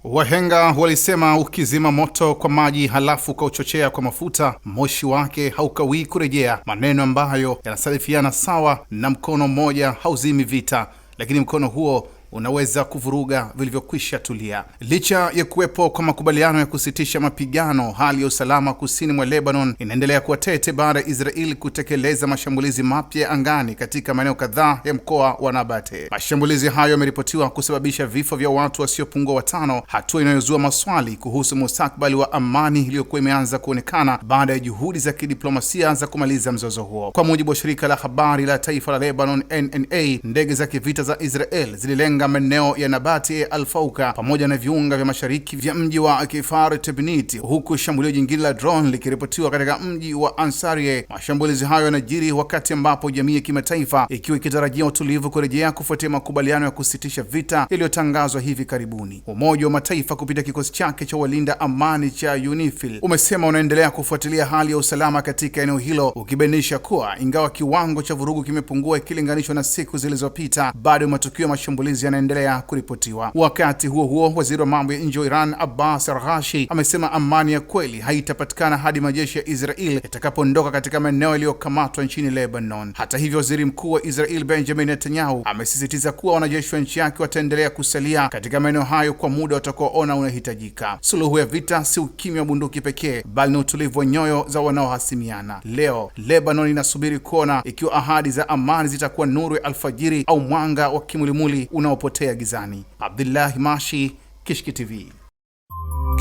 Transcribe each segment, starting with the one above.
Wahenga walisema ukizima moto kwa maji halafu ukauchochea kwa mafuta, moshi wake haukawii kurejea, maneno ambayo yanasalifiana sawa na mkono mmoja hauzimi vita, lakini mkono huo unaweza kuvuruga vilivyokwisha tulia. Licha ya kuwepo kwa makubaliano ya kusitisha mapigano, hali ya usalama kusini mwa Lebanon inaendelea kuwa tete baada ya Israeli kutekeleza mashambulizi mapya angani katika maeneo kadhaa ya mkoa wa Nabate. Mashambulizi hayo yameripotiwa kusababisha vifo vya watu wasiopungua 5, hatua inayozua maswali kuhusu mustakabali wa amani iliyokuwa imeanza kuonekana baada ya juhudi za kidiplomasia za kumaliza mzozo huo. Kwa mujibu wa shirika la habari la taifa la Lebanon NNA, ndege za kivita za Israel zililenga maeneo ya Nabati Al-Fauka pamoja na viunga vya mashariki vya mji wa Kifar Tebnit, huku shambulio jingine la drone likiripotiwa katika mji wa Ansariye. Mashambulizi hayo yanajiri wakati ambapo jamii ya kimataifa ikiwa ikitarajia utulivu kurejea kufuatia makubaliano ya kusitisha vita yaliyotangazwa hivi karibuni. Umoja wa Mataifa kupitia kikosi chake cha walinda amani cha UNIFIL umesema unaendelea kufuatilia hali ya usalama katika eneo hilo, ukibainisha kuwa ingawa kiwango cha vurugu kimepungua ikilinganishwa na siku zilizopita, bado matukio ya mashambulizi yanaendelea kuripotiwa. Wakati huo huo, waziri wa mambo ya nje wa Iran Abbas Araghchi amesema amani ya kweli haitapatikana hadi majeshi ya Israel yatakapoondoka katika maeneo yaliyokamatwa nchini Lebanon. Hata hivyo, waziri mkuu wa Israel Benjamin Netanyahu amesisitiza kuwa wanajeshi wa nchi yake wataendelea kusalia katika maeneo hayo kwa muda watakaoona unahitajika. Suluhu ya vita si ukimya wa bunduki pekee, bali ni utulivu wa nyoyo za wanaohasimiana. Leo Lebanon inasubiri kuona ikiwa ahadi za amani zitakuwa nuru ya alfajiri au mwanga wa kimulimuli unaopotea gizani. Abdullah Mashi, Kishki TV.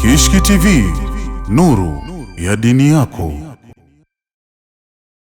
Kishki TV, nuru ya dini yako.